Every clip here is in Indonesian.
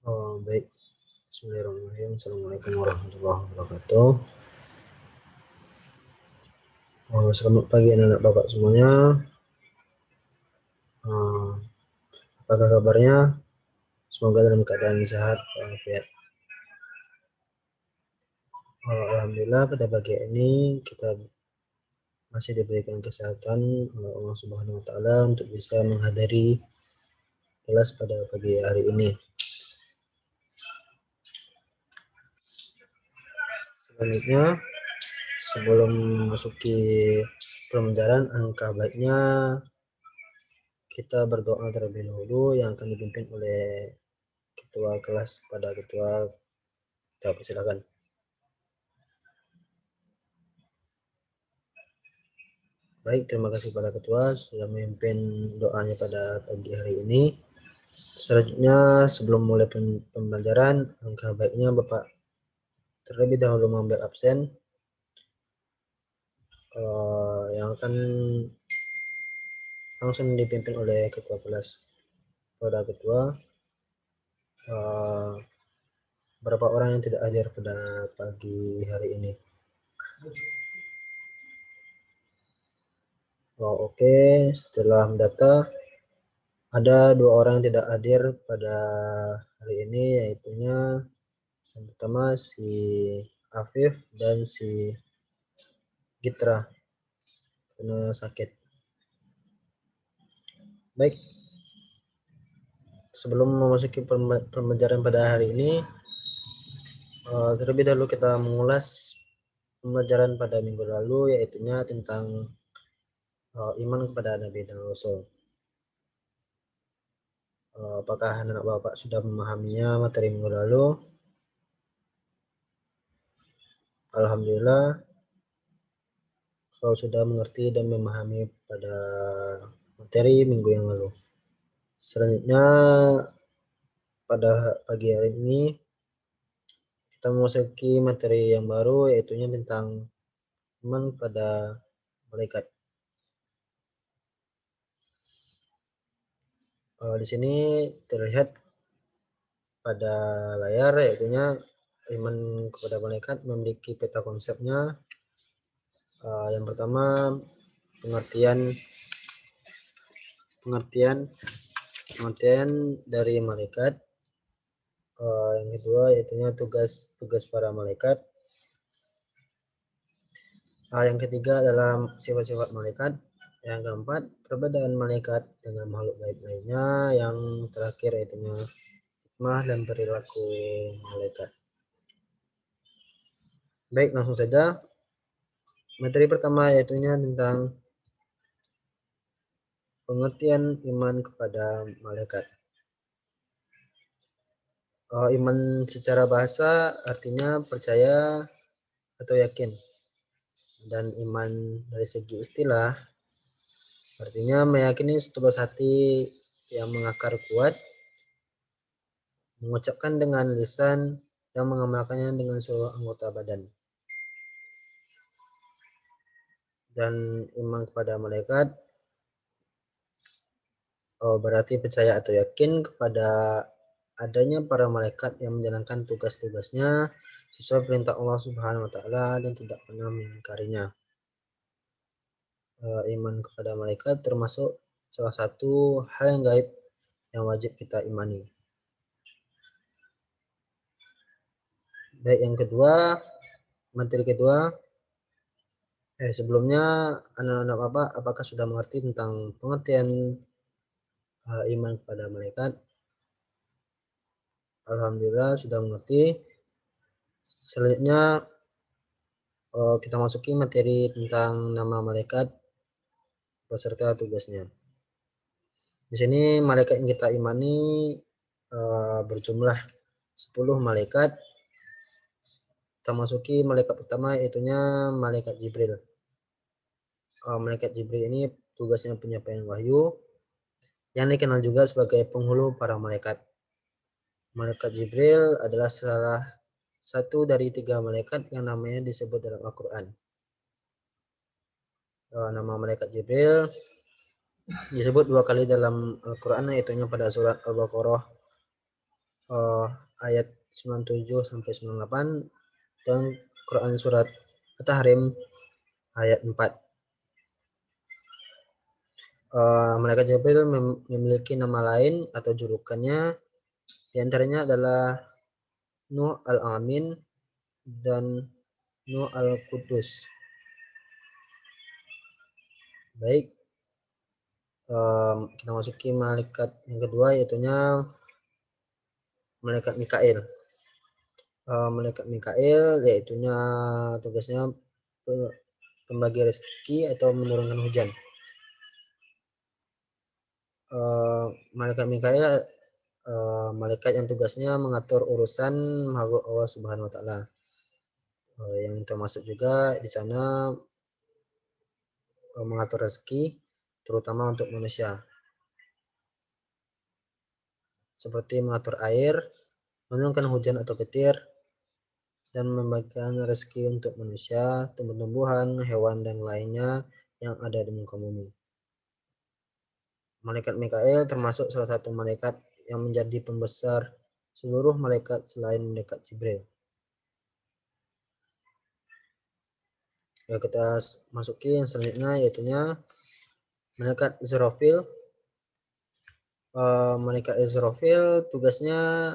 Baik. Bismillahirrahmanirrahim. Assalamualaikum warahmatullahi wabarakatuh. Selamat pagi anak-anak bapak semuanya. Apakah kabarnya? Semoga dalam keadaan sehat walafiat. Alhamdulillah pada pagi ini kita masih diberikan kesehatan oleh Allah Subhanahu wa taala untuk bisa menghadiri kelas pada pagi hari ini. Selanjutnya, sebelum memasuki pembelajaran, angka baiknya kita berdoa terlebih dahulu yang akan dipimpin oleh ketua kelas. Pada ketua, kita persilakan. Baik, terima kasih pada ketua sudah memimpin doanya pada pagi hari ini. Selanjutnya, sebelum mulai pembelajaran, angka baiknya Bapak terlebih dahulu mengambil absen yang akan langsung dipimpin oleh ketua kelas. Pada ketua, berapa orang yang tidak hadir pada pagi hari ini? Oke, setelah mendata ada 2 orang yang tidak hadir pada hari ini, yaitunya yang pertama si Afif dan si Gitra karena sakit. Baik, sebelum memasuki pembelajaran pada hari ini, terlebih dahulu kita mengulas pembelajaran pada minggu lalu, yaitunya tentang iman kepada Nabi dan Rasul. Apakah anak bapak sudah memahaminya materi minggu lalu? Alhamdulillah, kalau sudah mengerti dan memahami pada materi minggu yang lalu. Selanjutnya, pada pagi hari ini kita memasuki materi yang baru, yaitunya tentang iman pada malaikat. Di sini terlihat pada layar, yaitunya iman kepada malaikat memiliki peta konsepnya. Yang pertama, pengertian dari malaikat. Yang kedua, yaitunya tugas para malaikat. Yang ketiga adalah sifat-sifat malaikat. Yang keempat, perbedaan malaikat dengan makhluk gaib lainnya. Yang terakhir yaitunya hikmah dan perilaku malaikat. Baik, langsung saja. Materi pertama yaitunya tentang pengertian iman kepada malaikat. Iman secara bahasa artinya percaya atau yakin. Dan iman dari segi istilah artinya meyakini setulus hati yang mengakar kuat, mengucapkan dengan lisan, dan mengamalkannya dengan seluruh anggota badan. Dan iman kepada malaikat berarti percaya atau yakin kepada adanya para malaikat yang menjalankan tugas-tugasnya sesuai perintah Allah Subhanahu wa taala dan tidak pernah mengingkarinya. Iman kepada malaikat termasuk salah satu hal yang gaib yang wajib kita imani. Baik, yang kedua, materi kedua, sebelumnya anak-anak Bapak apakah sudah mengerti tentang pengertian iman kepada malaikat? Alhamdulillah sudah mengerti. Selanjutnya kita masuki materi tentang nama malaikat beserta tugasnya. Di sini malaikat yang kita imani berjumlah 10 malaikat. Kita masuki malaikat pertama, yaitunya malaikat Jibril. Malaikat Jibril ini tugasnya penyampaian wahyu, yang dikenal juga sebagai penghulu para malaikat. Malaikat Jibril adalah salah satu dari 3 malaikat yang namanya disebut dalam Al-Quran. Nama malaikat Jibril disebut 2 kali dalam Al-Quran, yaitunya pada surat Al-Baqarah ayat 97 sampai 98 dan Quran surat At-Tahrim ayat 4. Malaikat Jibril memiliki nama lain atau julukannya, di antaranya adalah Nuh al-Amin dan Nuh al-Qudus. Baik, kita masuki malaikat yang kedua, yaitunya malaikat Mikail. Malaikat Mikail yaitunya tugasnya pembagi rezeki atau menurunkan hujan. Malaikat Mikail malaikat yang tugasnya mengatur urusan makhluk Allah Subhanahu wa taala. Yang termasuk juga di sana mengatur rezeki terutama untuk manusia. Seperti mengatur air, menurunkan hujan atau petir, dan membagikan rezeki untuk manusia, tumbuh-tumbuhan, hewan, dan lainnya yang ada di muka bumi. Malaikat Mikail termasuk salah satu malaikat yang menjadi pembesar seluruh malaikat selain malaikat Jibril. Ya, kita masuki yang selanjutnya, yaitunya malaikat Israfil. Malaikat Israfil tugasnya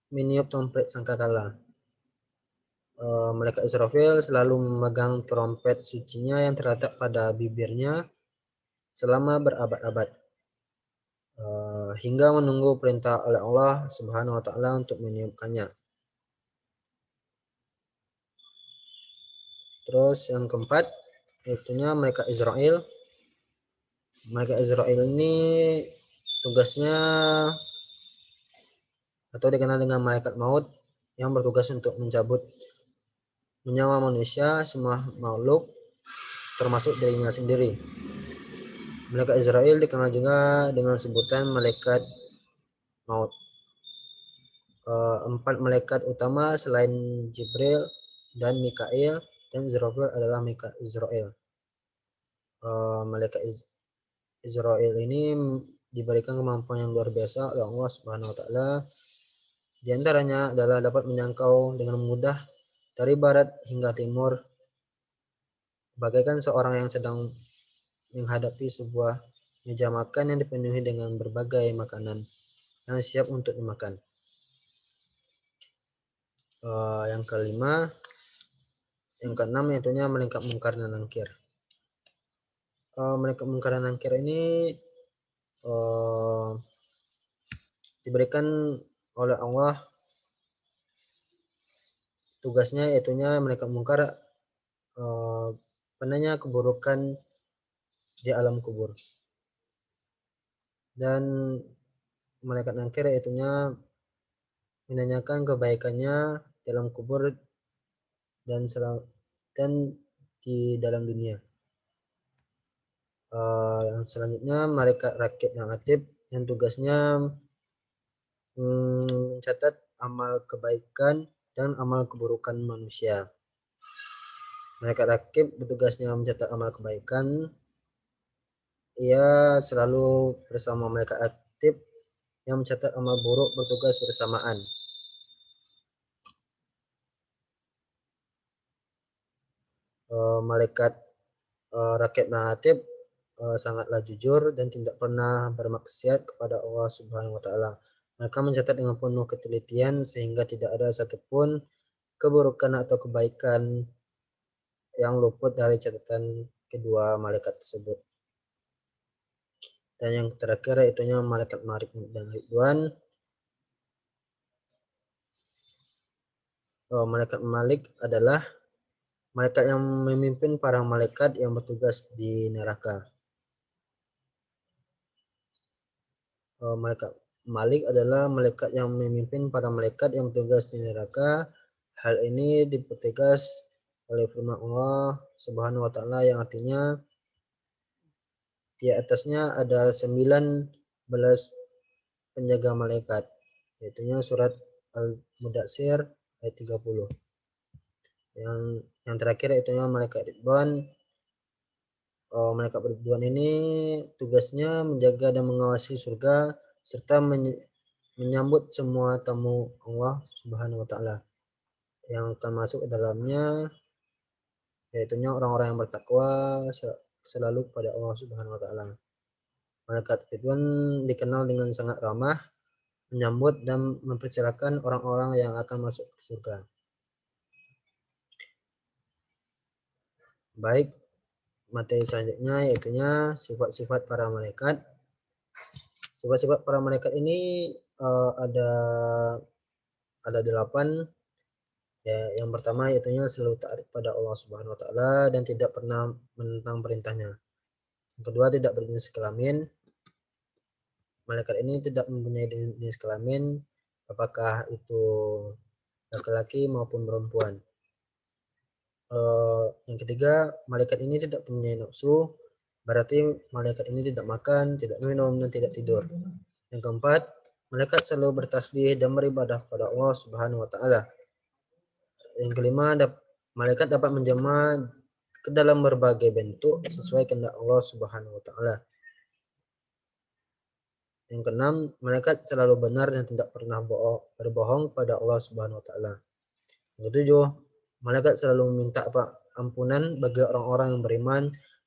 meniup trompet sangkakala. Malaikat Israfil selalu memegang trompet sucinya yang terletak pada bibirnya selama berabad-abad, hingga menunggu perintah oleh Allah Subhanahu wa taala untuk meniupkannya. Terus yang keempat, yaitunya malaikat Israel. Malaikat Israel ini tugasnya atau dikenal dengan malaikat maut yang bertugas untuk mencabut nyawa manusia, semua makhluk termasuk dirinya sendiri. Malaikat Israel dikenal juga dengan sebutan malaikat maut. 4 malaikat utama selain Jibril dan Mikail dan Israfil adalah Israel. Malaikat Israel ini diberikan kemampuan yang luar biasa oleh Allah Subhanahu wa taala. Di antaranya adalah dapat menjangkau dengan mudah dari barat hingga timur, bagaikan seorang yang sedang menghadapi sebuah meja makan yang dipenuhi dengan berbagai makanan yang siap untuk dimakan. Yang kelima, yang keenam, yaitunya malaikat Munkar dan Nakir. Malaikat Munkar dan Nakir ini diberikan oleh Allah tugasnya, yaitunya malaikat Munkar penanya keburukan di alam kubur, dan malaikat Nakir yaitunya menanyakan kebaikannya dalam kubur dan di dalam dunia. Yang selanjutnya malaikat Rakib dan Atib yang tugasnya mencatat amal kebaikan dan amal keburukan manusia. Malaikat Rakib bertugasnya mencatat amal kebaikan. Ia selalu bersama malaikat Atib yang mencatat amal buruk, bertugas bersamaan. Malaikat Rakib dan Atib sangatlah jujur dan tidak pernah bermaksiat kepada Allah Subhanahu wa taala. Mereka mencatat dengan penuh ketelitian sehingga tidak ada satupun keburukan atau kebaikan yang luput dari catatan kedua malaikat tersebut. Dan yang terakhir yaitunya malaikat Malik dan Ridwan. Malaikat Malik adalah malaikat yang memimpin para malaikat yang bertugas di neraka. Malaikat Malik adalah malaikat yang memimpin para malaikat yang bertugas di neraka. Hal ini dipertegas oleh firman Allah Subhanahu wa taala yang artinya di atasnya ada 19 penjaga malaikat, yaitu surat Al-Mudatsir ayat 30. Yang terakhir yaitu malaikat Ridwan. Malaikat Ridwan ini tugasnya menjaga dan mengawasi surga serta menyambut semua tamu Allah Subhanahu wa taala yang akan masuk ke dalamnya, yaitu orang-orang yang bertakwa selalu kepada Allah Subhanahu wa taala. Malaikat Ridwan dikenal dengan sangat ramah, menyambut dan mempersilahkan orang-orang yang akan masuk ke surga. Baik, materi selanjutnya yaitu sifat-sifat para malaikat. Sifat-sifat para malaikat ini ada 8. Ya, yang pertama yaitu selalu taat kepada Allah Subhanahu wa taala dan tidak pernah menentang perintahnya. Yang kedua, tidak berjenis kelamin. Malaikat ini tidak mempunyai jenis kelamin, apakah itu laki-laki maupun perempuan. Yang ketiga, malaikat ini tidak mempunyai nafsu, berarti malaikat ini tidak makan, tidak minum, dan tidak tidur. Yang keempat, malaikat selalu bertasbih dan beribadah kepada Allah Subhanahu wa taala. Yang kelima, malaikat dapat menjelma ke dalam berbagai bentuk sesuai kehendak Allah Subhanahu wa taala. Yang keenam, malaikat selalu benar dan tidak pernah berbohong kepada Allah Subhanahu wa taala. Yang ketujuh, malaikat selalu meminta ampunan bagi orang-orang yang beriman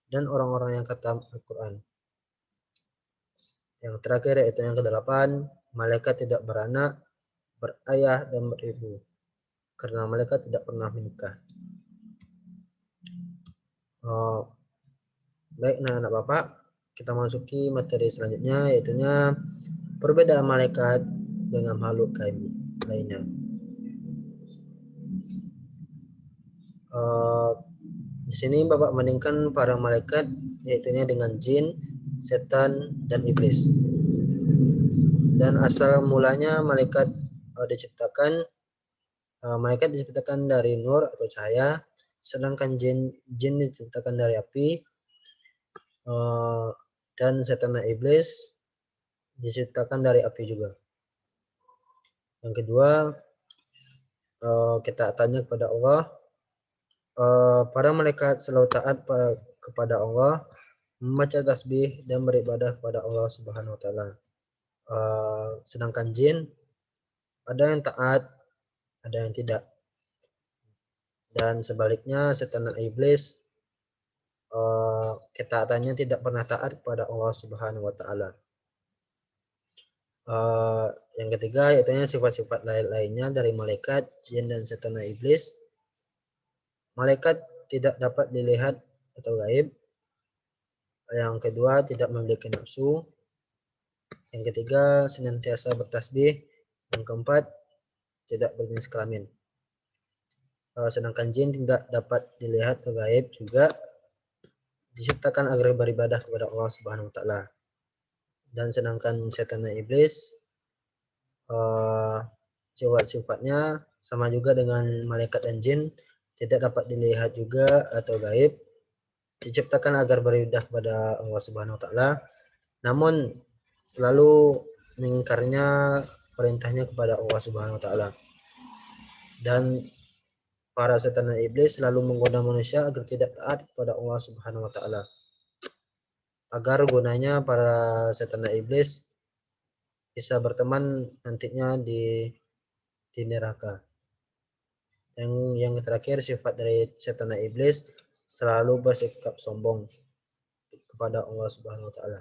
dan orang-orang yang khatam Al-Qur'an. Yang terakhir yaitu yang kedelapan, malaikat tidak beranak, berayah dan beribu, karena malaikat tidak pernah menikah. Baik, anak-anak Bapak, kita masuki materi selanjutnya, yaitu perbedaan malaikat dengan makhluk gaib lainnya. Di sini Bapak bandingkan para malaikat, yaitu dengan jin, setan, dan iblis. Dan asal mulanya malaikat malaikat diciptakan dari nur atau cahaya, sedangkan jin diciptakan dari api, dan setan dan iblis diciptakan dari api juga. Yang kedua, kita tanya kepada Allah, para malaikat selalu taat kepada Allah, membaca tasbih dan beribadah kepada Allah Subhanahu wa taala. Sedangkan jin ada yang taat, ada yang tidak. Dan sebaliknya setan dan iblis ketaatannya tidak pernah taat kepada Allah Subhanahu wa taala. Yang ketiga yaitu sifat-sifat lainnya dari malaikat, jin, dan setan dan iblis. Malaikat tidak dapat dilihat atau gaib. Yang kedua, tidak memiliki nafsu. Yang ketiga, senantiasa bertasbih. Yang keempat, tidak berjenis kelamin. Sedangkan jin tidak dapat dilihat atau gaib, juga diciptakan agar beribadah kepada Allah Subhanahu wa taala. Dan sedangkan setan dan iblis sifat-sifatnya sama juga dengan malaikat dan jin, tidak dapat dilihat juga atau gaib, diciptakan agar beribadah kepada Allah Subhanahu wa taala, namun selalu mengingkarinya perintahnya kepada Allah Subhanahu wa taala. Dan para setan dan iblis selalu menggoda manusia agar tidak taat kepada Allah Subhanahu wa taala. Agar gunanya para setan dan iblis bisa berteman nantinya di neraka. Yang terakhir, sifat dari setan dan iblis selalu bersikap sombong kepada Allah Subhanahu wa taala.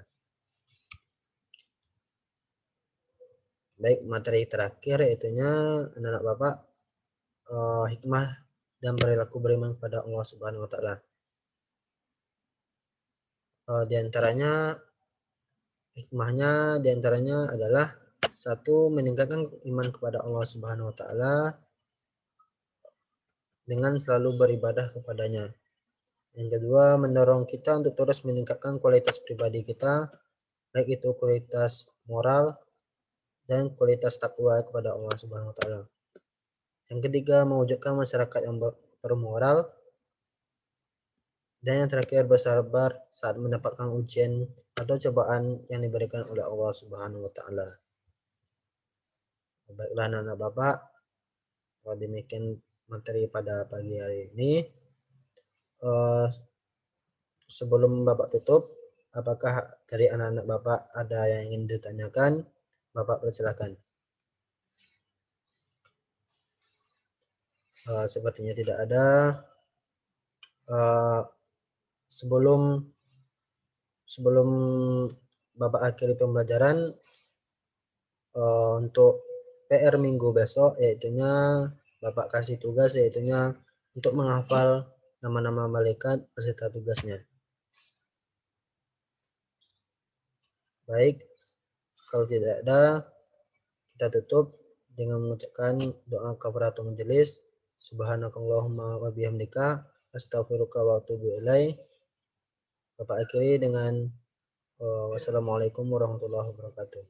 Baik, materi terakhir yaitu anak-anak Bapak, hikmah dan perilaku beriman kepada Allah Subhanahu wa taala. Di antaranya hikmahnya adalah satu, meningkatkan iman kepada Allah Subhanahu wa taala dengan selalu beribadah kepadanya. Yang kedua, mendorong kita untuk terus meningkatkan kualitas pribadi kita, baik itu kualitas moral dan kualitas takwa kepada Allah Subhanahu wa taala. Yang ketiga, mewujudkan masyarakat yang bermoral. Dan yang terakhir, bersabar saat mendapatkan ujian atau cobaan yang diberikan oleh Allah Subhanahu wa taala. Baiklah anak-anak Bapak, demikian materi pada pagi hari ini. Sebelum Bapak tutup, apakah dari anak-anak Bapak ada yang ingin ditanyakan? Bapak persilakan. Sepertinya tidak ada. Sebelum Bapak akhiri pembelajaran, untuk PR minggu besok, yaitunya Bapak kasih tugas, yaitunya untuk menghafal nama-nama malaikat beserta tugasnya. Baik, kalau tidak ada, kita tutup dengan mengucapkan doa kafaratul majelis. Subhanakallahumma wa bihamdika astaghfiruka wa atubu ilaik. Bapak akhiri dengan wassalamualaikum warahmatullahi wabarakatuh.